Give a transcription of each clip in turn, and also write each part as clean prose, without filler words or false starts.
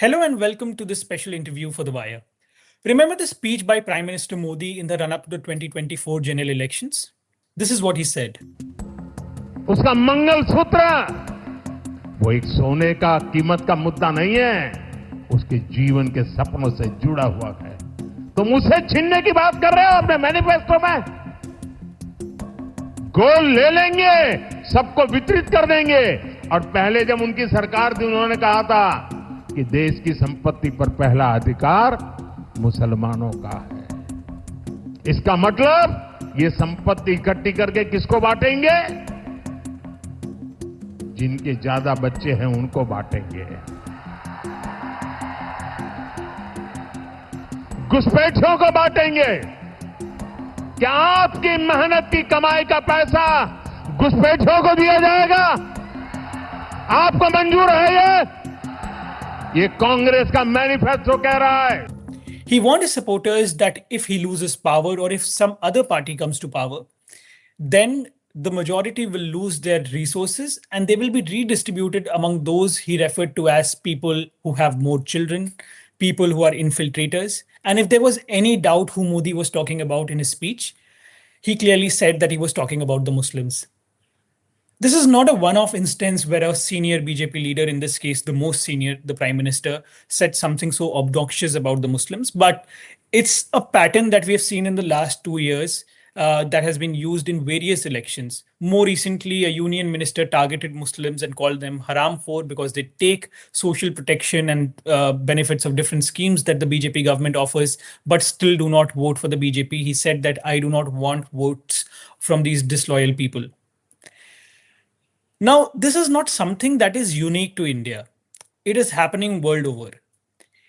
Hello and welcome to this special interview for The Wire. Remember the speech by Prime Minister Modi in the run-up to the 2024 general elections? This is what he said. उसका मंगल सूत्र वो एक सोने का कीमत का मुद्दा नहीं है, उसके जीवन के सपनों से जुड़ा हुआ है। तुम उसे छीनने की बात कर रहे हो अपने मैनिफेस्टो में। गोल ले लेंगे, सबको वितरित कर देंगे। और पहले जब उनकी सरकार थी उन्होंने कहा था कि देश की संपत्ति पर पहला अधिकार मुसलमानों का है। इसका मतलब ये संपत्ति इकट्ठी करके किसको बांटेंगे? जिनके ज्यादा बच्चे हैं उनको बांटेंगे। घुसपैठियों को बांटेंगे। क्या आपकी मेहनत की कमाई का पैसा घुसपैठियों को दिया जाएगा? आपको मंजूर है ये कांग्रेस का मैनिफेस्टो कह रहा है। He warned his supporters that if he loses power or if some other party comes to power, then the majority will lose their resources and they will be redistributed among those he referred to as people who have more children, people who are infiltrators. And if there was any doubt who Modi was talking about in his speech, he clearly said that he was talking about the Muslims. This is not a one-off instance where a senior BJP leader, in this case, the most senior, the Prime Minister, said something so obnoxious about the Muslims, but it's a pattern that we have seen in the last 2 years that has been used in various elections. More recently, a union minister targeted Muslims and called them haram for because they take social protection and benefits of different schemes that the BJP government offers, but still do not vote for the BJP. He said that I do not want votes from these disloyal people. Now, this is not something that is unique to India. It is happening world over.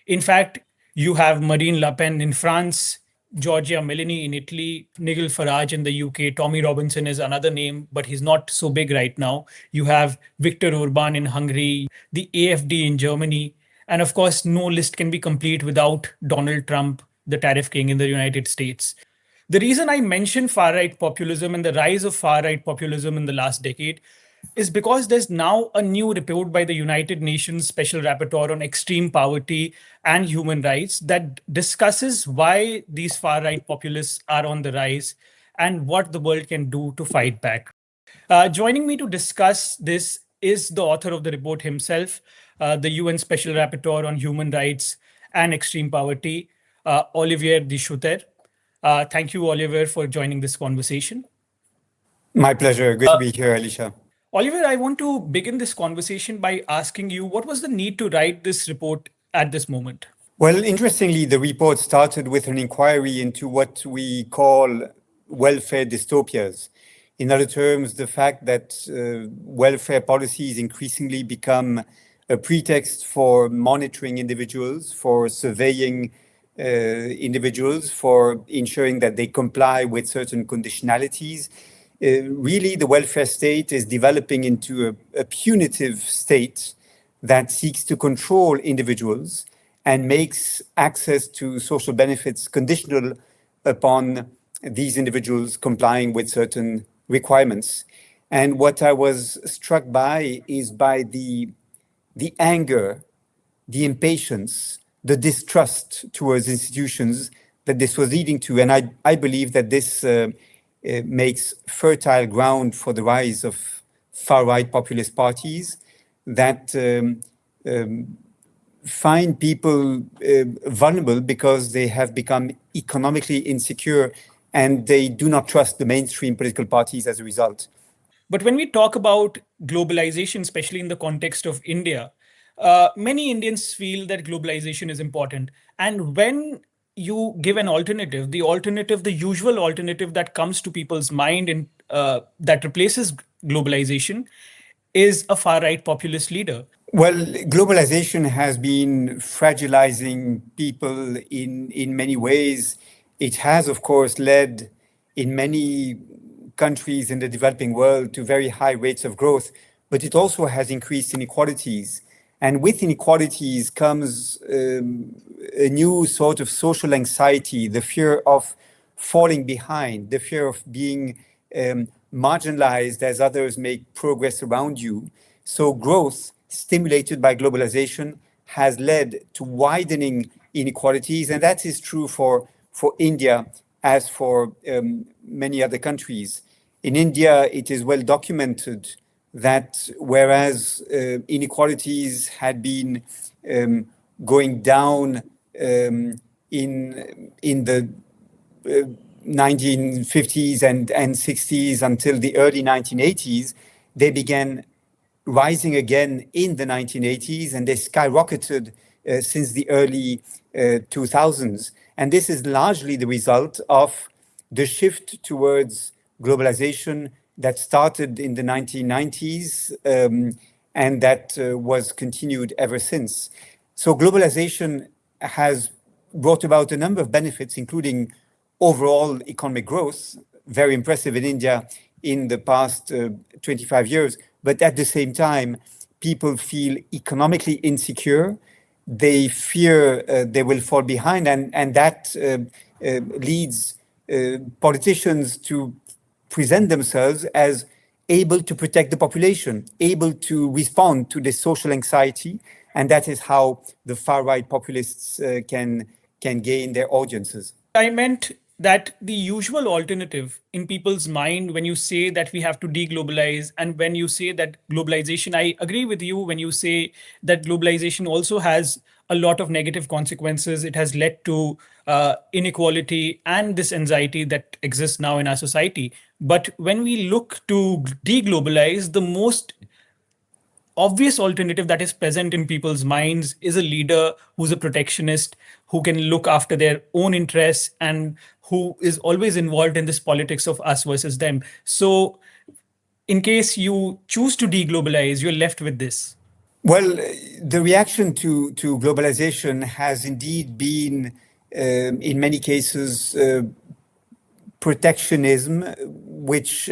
In fact, you have Marine Le Pen in France, Giorgia Meloni in Italy, Nigel Farage in the UK, Tommy Robinson is another name, but he's not so big right now. You have Viktor Orban in Hungary, the AfD in Germany, and of course, no list can be complete without Donald Trump, the tariff king in the United States. The reason I mention far-right populism and the rise of far-right populism in the last decade is because there's now a new report by the United Nations Special Rapporteur on Extreme Poverty and Human Rights that discusses why these far-right populists are on the rise and what the world can do to fight back. Joining me to discuss this is the author of the report himself, the UN Special Rapporteur on Human Rights and Extreme Poverty, Olivier De Schutter. Thank you, Olivier, for joining this conversation. My pleasure. Good to be here, Alishan. Olivier, I want to begin this conversation by asking you, what was the need to write this report at this moment? Well, interestingly, the report started with an inquiry into what we call welfare dystopias. In other terms, the fact that welfare policies increasingly become a pretext for monitoring individuals, for surveying individuals, for ensuring that they comply with certain conditionalities. Really, the welfare state is developing into a punitive state that seeks to control individuals and makes access to social benefits conditional upon these individuals complying with certain requirements. And what I was struck by is by the anger, the impatience, the distrust towards institutions that this was leading to. And I believe that this makes fertile ground for the rise of far-right populist parties that find people vulnerable because they have become economically insecure and they do not trust the mainstream political parties as a result. But when we talk about globalization, especially in the context of India, many Indians feel that globalization is important. And when you give an alternative, the usual alternative that comes to people's mind and that replaces globalization is a far-right populist leader. Well, globalization has been fragilizing people in many ways. It has, of course, led in many countries in the developing world to very high rates of growth, but it also has increased inequalities. And with inequalities comes a new sort of social anxiety, the fear of falling behind, the fear of being marginalized as others make progress around you. So growth, stimulated by globalization, has led to widening inequalities, and that is true for India as for many other countries. In India, it is well documented that whereas inequalities had been going down in the 1950s and 60s until the early 1980s, they began rising again in the 1980s, and they skyrocketed since the early 2000s. And this is largely the result of the shift towards globalization that started in the 1990s and that was continued ever since. So globalization has brought about a number of benefits, including overall economic growth, very impressive in India in the past 25 years. But at the same time, people feel economically insecure. They fear they will fall behind, and that leads politicians to present themselves as able to protect the population, able to respond to the social anxiety, and that is how the far-right populists can gain their audiences. I meant that the usual alternative in people's mind when you say that we have to deglobalize and when you say that globalization, I agree with you when you say that globalization also has a lot of negative consequences. It has led to inequality and this anxiety that exists now in our society. But when we look to deglobalize, the most obvious alternative that is present in people's minds is a leader who's a protectionist, who can look after their own interests and who is always involved in this politics of us versus them. So in case you choose to deglobalize, you're left with this. Well, the reaction to globalization has indeed been, in many cases, protectionism, which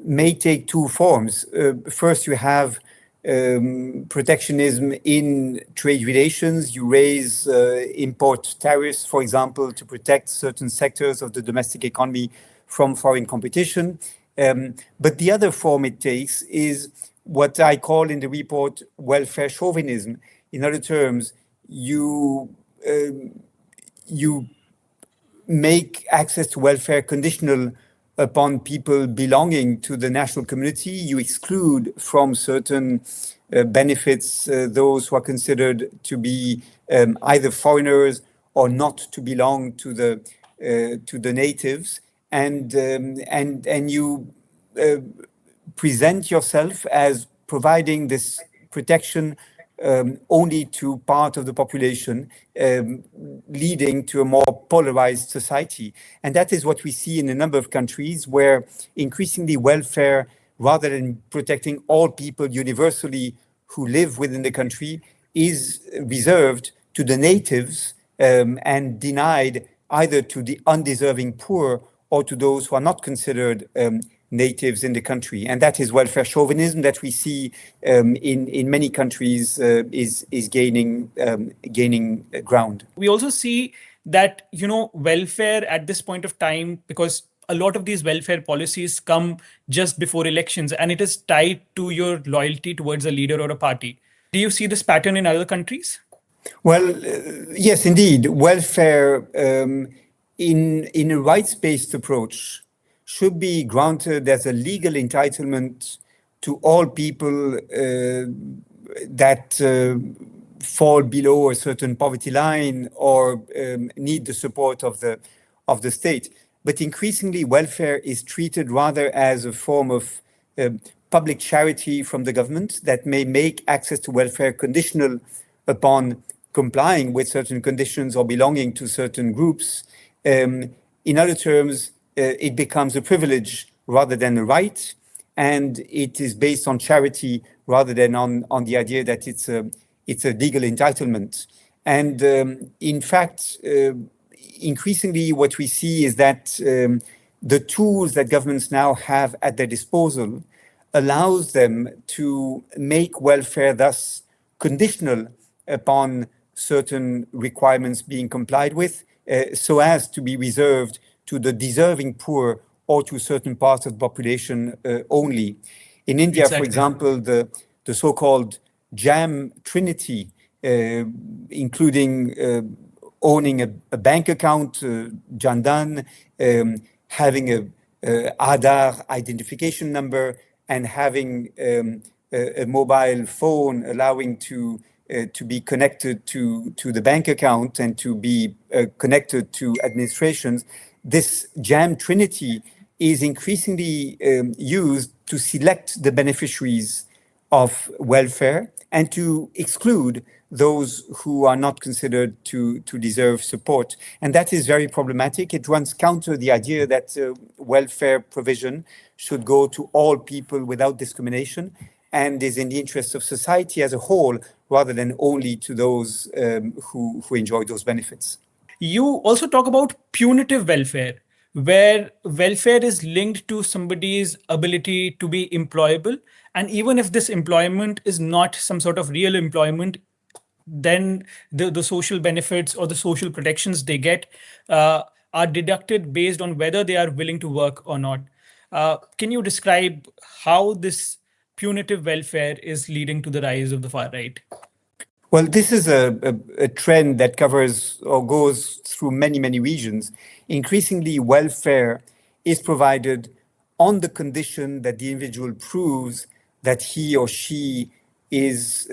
may take two forms. First, you have protectionism in trade relations. You raise import tariffs, for example, to protect certain sectors of the domestic economy from foreign competition. But the other form it takes is what I call in the report welfare chauvinism. In other terms, you make access to welfare conditional upon people belonging to the national community. You exclude from certain benefits those who are considered to be either foreigners or not to belong to the natives, and you present yourself as providing this protection only to part of the population, leading to a more polarized society. And that is what we see in a number of countries where increasingly welfare, rather than protecting all people universally who live within the country, is reserved to the natives and denied either to the undeserving poor or to those who are not considered natives in the country. And that is welfare chauvinism that we see in many countries is gaining ground. We also see that, welfare at this point of time, because a lot of these welfare policies come just before elections and it is tied to your loyalty towards a leader or a party. Do you see this pattern in other countries? Well, yes, indeed. Welfare in a rights-based approach should be granted as a legal entitlement to all people that fall below a certain poverty line or need the support of the state. But increasingly, welfare is treated rather as a form of public charity from the government that may make access to welfare conditional upon complying with certain conditions or belonging to certain groups. In other terms, it becomes a privilege rather than a right, and it is based on charity rather than on the idea that it's a legal entitlement. And in fact, increasingly what we see is that the tools that governments now have at their disposal allows them to make welfare thus conditional upon certain requirements being complied with, so as to be reserved to the deserving poor or to certain parts of the population only. In India, exactly. For example, the so-called jam trinity including owning a bank account, Jandan, having a Aadhaar identification number, and having a mobile phone allowing to be connected to the bank account and to be connected to administrations. This jam trinity is increasingly used to select the beneficiaries of welfare and to exclude those who are not considered to deserve support. And that is very problematic. It runs counter the idea that welfare provision should go to all people without discrimination and is in the interest of society as a whole, rather than only to those who enjoy those benefits. You also talk about punitive welfare, where welfare is linked to somebody's ability to be employable. And even if this employment is not some sort of real employment, then the social benefits or the social protections they get are deducted based on whether they are willing to work or not. Can you describe how this punitive welfare is leading to the rise of the far right? Well, this is a trend that covers or goes through many, many regions. Increasingly, welfare is provided on the condition that the individual proves that he or she is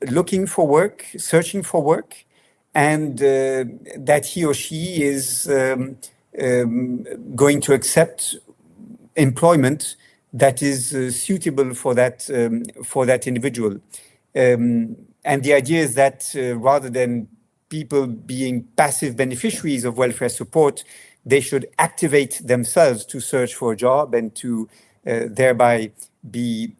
looking for work, searching for work, and that he or she is going to accept employment that is suitable for that individual. And the idea is that rather than people being passive beneficiaries of welfare support, they should activate themselves to search for a job and to thereby be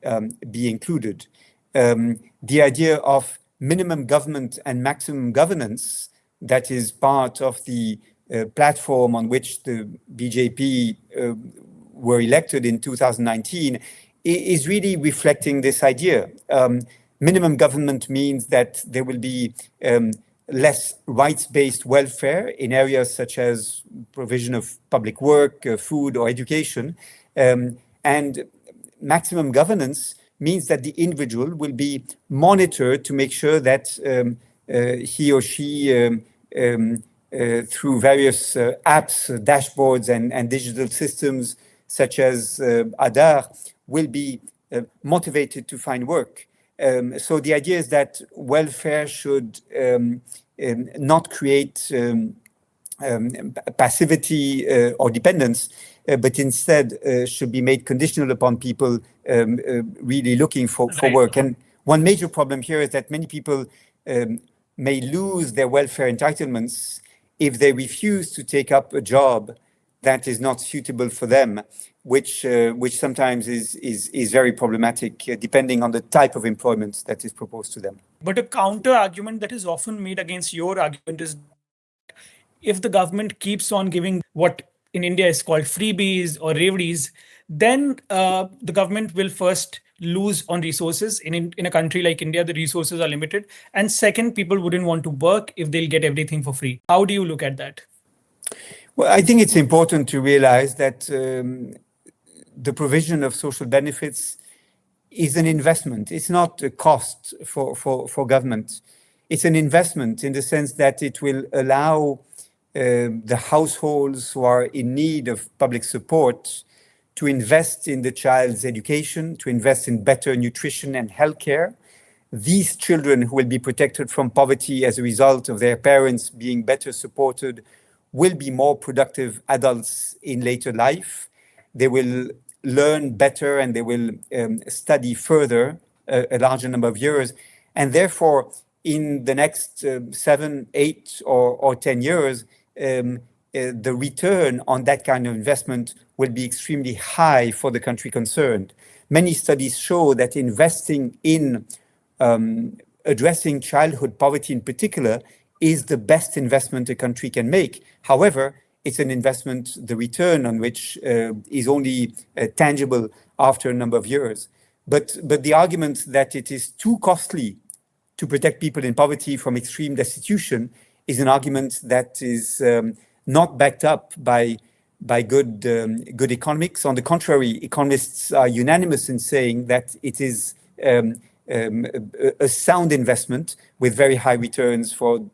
included. The idea of minimum government and maximum governance, that is part of the platform on which the BJP were elected in 2019, is really reflecting this idea. Minimum government means that there will be less rights-based welfare in areas such as provision of public work, food, or education. And maximum governance means that the individual will be monitored to make sure that he or she, through various apps, dashboards, and digital systems such as Aadhaar, will be motivated to find work. So the idea is that welfare should not create passivity or dependence, but instead should be made conditional upon people really looking for work. And one major problem here is that many people may lose their welfare entitlements if they refuse to take up a job that is not suitable for them, which sometimes is very problematic, depending on the type of employment that is proposed to them. But a counter argument that is often made against your argument is, if the government keeps on giving what in India is called freebies or reveries, then the government will first lose on resources. In a country like India, the resources are limited. And second, people wouldn't want to work if they'll get everything for free. How do you look at that? Well, I think it's important to realize that the provision of social benefits is an investment. It's not a cost for government. It's an investment in the sense that it will allow the households who are in need of public support to invest in the child's education, to invest in better nutrition and healthcare. These children who will be protected from poverty as a result of their parents being better supported will be more productive adults in later life. They will learn better and they will study further a larger number of years. And therefore, in the next 7, 8, or 10 years, the return on that kind of investment will be extremely high for the country concerned. Many studies show that investing in addressing childhood poverty in particular is the best investment a country can make. However, it's an investment, the return on which is only tangible after a number of years. But the argument that it is too costly to protect people in poverty from extreme destitution is an argument that is not backed up by good economics. On the contrary, economists are unanimous in saying that it is a sound investment with very high returns for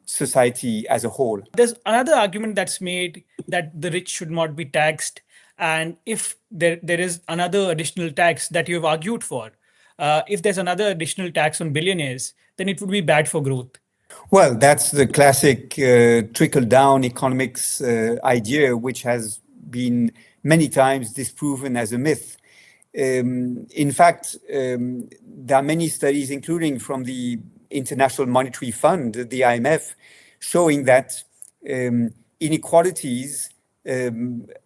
society as a whole. There's another argument that's made that the rich should not be taxed. And if there is another additional tax that you have argued for, if there's another additional tax on billionaires, then it would be bad for growth. Well, that's the classic trickle-down economics idea, which has been many times disproven as a myth. In fact, there are many studies, including from the International Monetary Fund, the IMF, showing that inequalities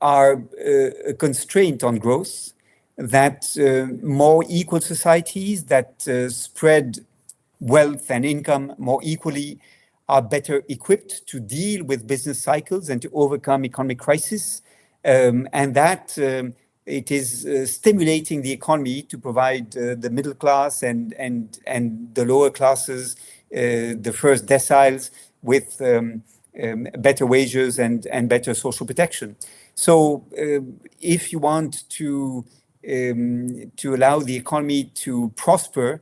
are a constraint on growth, that more equal societies that spread wealth and income more equally are better equipped to deal with business cycles and to overcome economic crisis, and that it is stimulating the economy to provide the middle class and the lower classes, the first deciles, with better wages and better social protection. So if you want to allow the economy to prosper,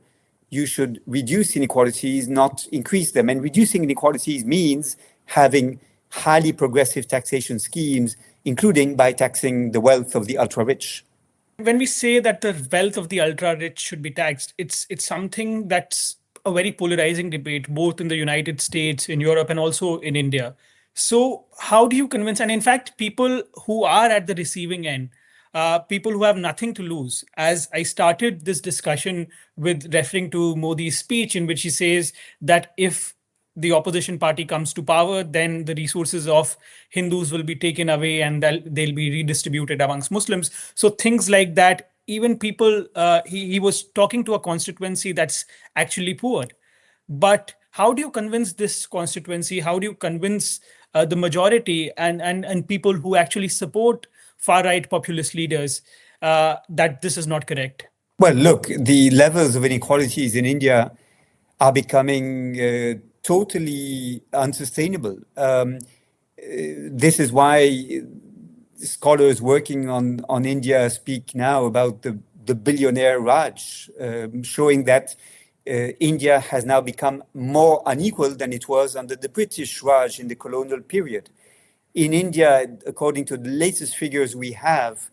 you should reduce inequalities, not increase them. And reducing inequalities means having highly progressive taxation schemes, including by taxing the wealth of the ultra-rich. When we say that the wealth of the ultra-rich should be taxed, it's something that's a very polarizing debate, both in the United States, in Europe, and also in India. So how do you convince, and in fact, people who are at the receiving end, people who have nothing to lose, as I started this discussion with referring to Modi's speech in which he says that if the opposition party comes to power, then the resources of Hindus will be taken away and they'll be redistributed amongst Muslims. So things like that, even people, he was talking to a constituency that's actually poor. But how do you convince this constituency? How do you convince the majority and people who actually support far-right populist leaders that this is not correct? Well, look, the levels of inequalities in India are becoming totally unsustainable. This is why scholars working on India speak now about the billionaire Raj, showing that India has now become more unequal than it was under the British Raj in the colonial period. In India, according to the latest figures we have,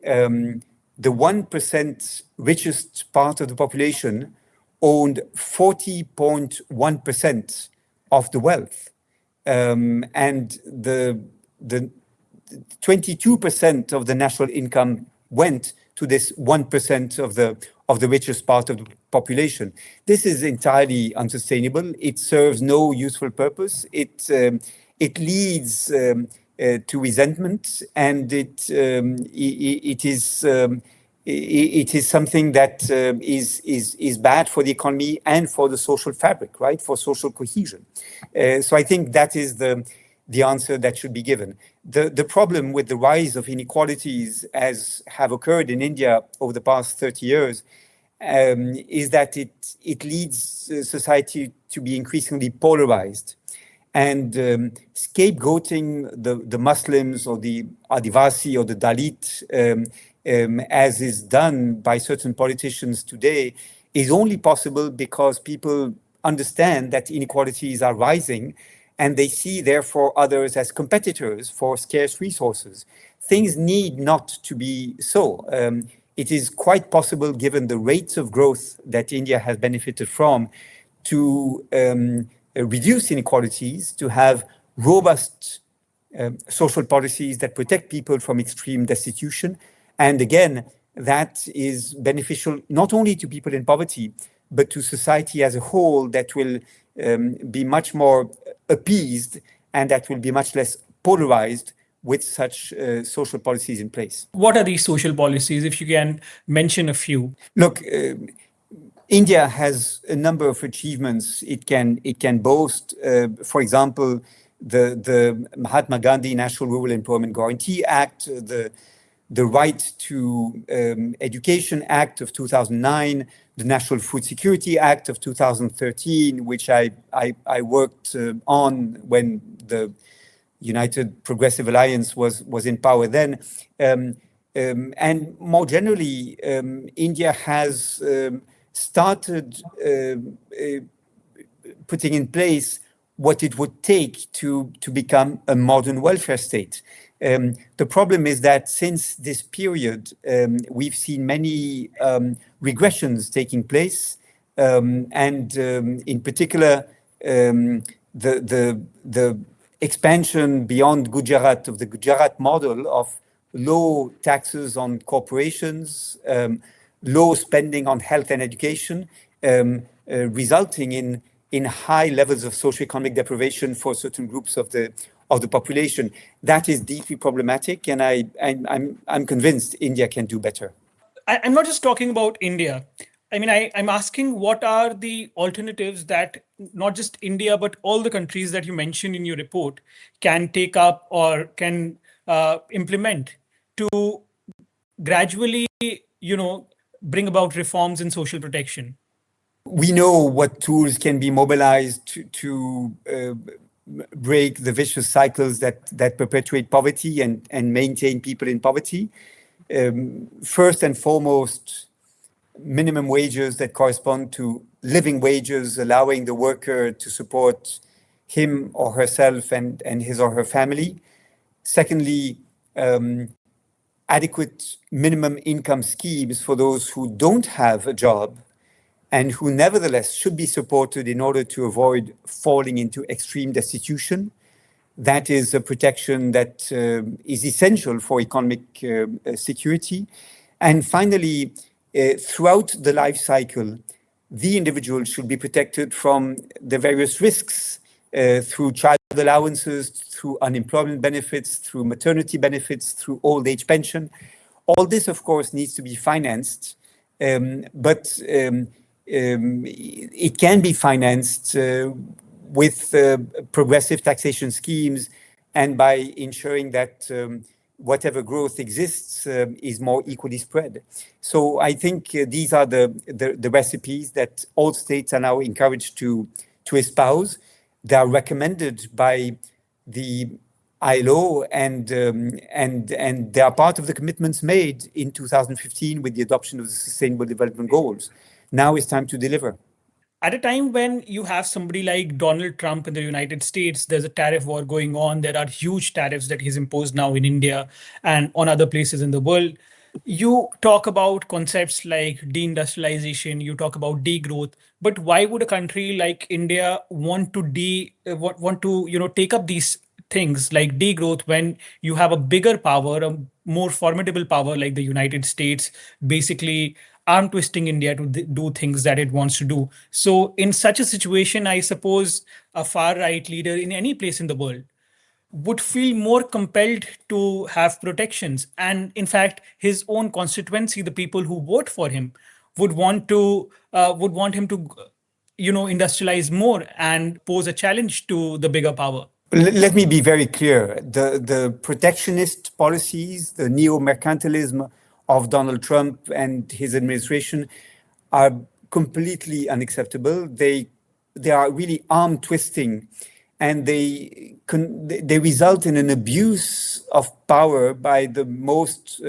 the 1% richest part of the population owned 40.1% of the wealth. And the 22% of the national income went to this 1% of the richest part of the population. This is entirely unsustainable. It serves no useful purpose. It leads to resentment, and it is something that is bad for the economy and for the social fabric, right? For social cohesion. So I think that is the answer that should be given. The problem with the rise of inequalities, as have occurred in India over the past 30 years, is that it leads society to be increasingly polarized. And scapegoating the Muslims or the Adivasi or the Dalit, as is done by certain politicians today, is only possible because people understand that inequalities are rising and they see, therefore, others as competitors for scarce resources. Things need not to be so. It is quite possible, given the rates of growth that India has benefited from, to reduce inequalities, to have robust social policies that protect people from extreme destitution. And again, that is beneficial not only to people in poverty, but to society as a whole, that will be much more appeased and that will be much less polarized with such social policies in place. What are these social policies, if you can mention a few? Look, India has a number of achievements it can boast. For example, the Mahatma Gandhi National Rural Employment Guarantee Act, the Right to Education Act of 2009, the National Food Security Act of 2013, which I worked on when the United Progressive Alliance was in power then. And more generally, India has started putting in place what it would take to become a modern welfare state. The problem is that since this period, we've seen many regressions taking place, and in particular, the expansion beyond Gujarat of the Gujarat model of low taxes on corporations, low spending on health and education, resulting in high levels of socioeconomic deprivation for certain groups of the population. That is deeply problematic, and I'm convinced India can do better. I'm not just talking about India. I mean, I'm asking what are the alternatives that not just India, but all the countries that you mentioned in your report can take up or can implement to gradually, bring about reforms in social protection. We know what tools can be mobilized to break the vicious cycles that perpetuate poverty and maintain people in poverty. First and foremost, minimum wages that correspond to living wages, allowing the worker to support him or herself and his or her family. Secondly, adequate minimum income schemes for those who don't have a job and who nevertheless should be supported in order to avoid falling into extreme destitution. That is a protection that is essential for economic security. And finally, throughout the life cycle, the individual should be protected from the various risks through child allowances, through unemployment benefits, through maternity benefits, through old age pension. All this, of course, needs to be financed, but it can be financed with progressive taxation schemes and by ensuring that whatever growth exists is more equally spread. So I think these are the recipes that all states are now encouraged to espouse. They are recommended by the ILO and they are part of the commitments made in 2015 with the adoption of the Sustainable Development Goals. Now it's time to deliver. At a time when you have somebody like Donald Trump in the United States, there's a tariff war going on. There are huge tariffs that he's imposed now in India and on other places in the world. You talk about concepts like deindustrialization, you talk about degrowth, but why would a country like India want to take up these things like degrowth when you have a bigger power, a more formidable power like the United States, basically arm twisting India to do things that it wants to do? So in such a situation, I suppose a far right leader in any place in the world would feel more compelled to have protections. And in fact, his own constituency, the people who vote for him, would want him to, industrialize more and pose a challenge to the bigger power. Let me be very clear. The protectionist policies, the neo-mercantilism of Donald Trump and his administration are completely unacceptable. They are really arm twisting, and they result in an abuse of power by the most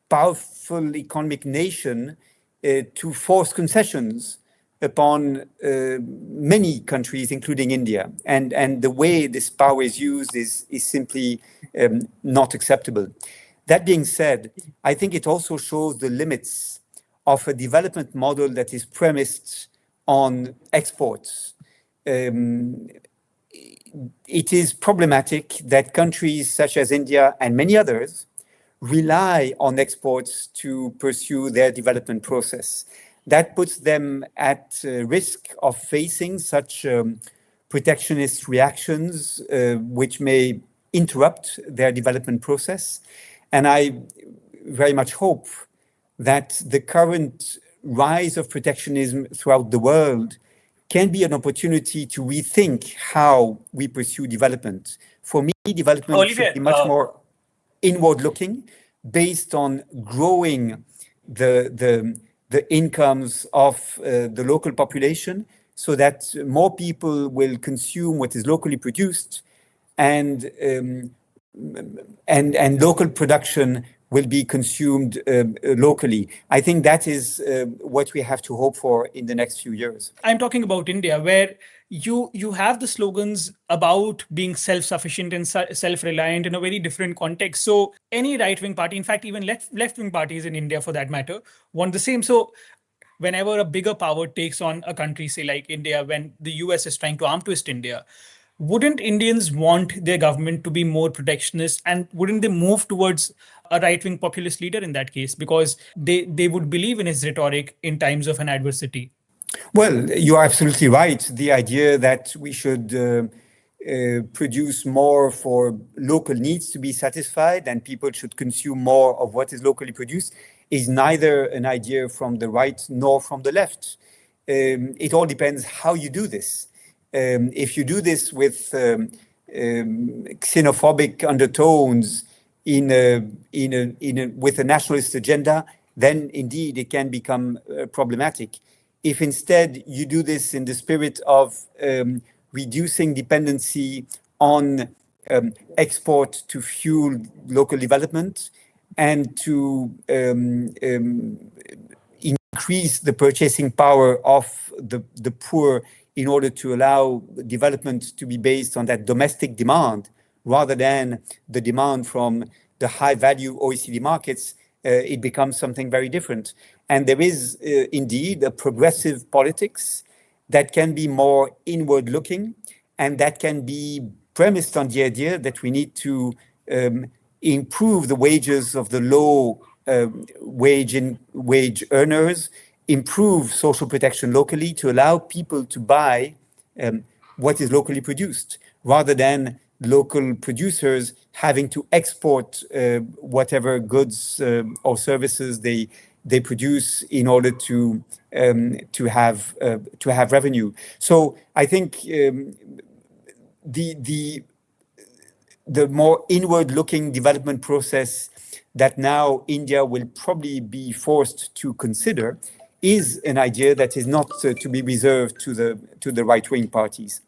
powerful economic nation to force concessions upon many countries, including India. And the way this power is used is simply not acceptable. That being said, I think it also shows the limits of a development model that is premised on exports. It is problematic that countries such as India and many others rely on exports to pursue their development process. That puts them at risk of facing such protectionist reactions, which may interrupt their development process. And I very much hope that the current rise of protectionism throughout the world can be an opportunity to rethink how we pursue development. For me, development Olivier, should be much more inward-looking, based on growing the incomes of the local population, so that more people will consume what is locally produced, and local production will be consumed locally. I think that is what we have to hope for in the next few years. I'm talking about India, where you have the slogans about being self-sufficient and self-reliant in a very different context. So any right-wing party, in fact, even left-wing parties in India for that matter, want the same. So whenever a bigger power takes on a country, say like India, when the US is trying to arm twist India, wouldn't Indians want their government to be more protectionist, and wouldn't they move towards a right-wing populist leader in that case, because they would believe in his rhetoric in times of an adversity? Well, you are absolutely right. The idea that we should produce more for local needs to be satisfied and people should consume more of what is locally produced is neither an idea from the right nor from the left. It all depends how you do this. If you do this with xenophobic undertones with a nationalist agenda, then indeed it can become problematic. If instead you do this in the spirit of reducing dependency on export to fuel local development and to increase the purchasing power of the poor in order to allow development to be based on that domestic demand rather than the demand from the high-value OECD markets, it becomes something very different. And there is indeed a progressive politics that can be more inward-looking and that can be premised on the idea that we need to improve the wages of the low wage earners, improve social protection locally to allow people to buy what is locally produced, rather than local producers having to export whatever goods or services they produce in order to have revenue. So I think the more inward-looking development process that now India will probably be forced to consider is an idea that is not to be reserved to the right-wing parties.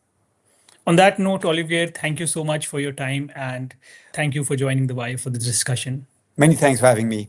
On that note, Olivier, thank you so much for your time, and thank you for joining the Wire for this discussion. Many thanks for having me.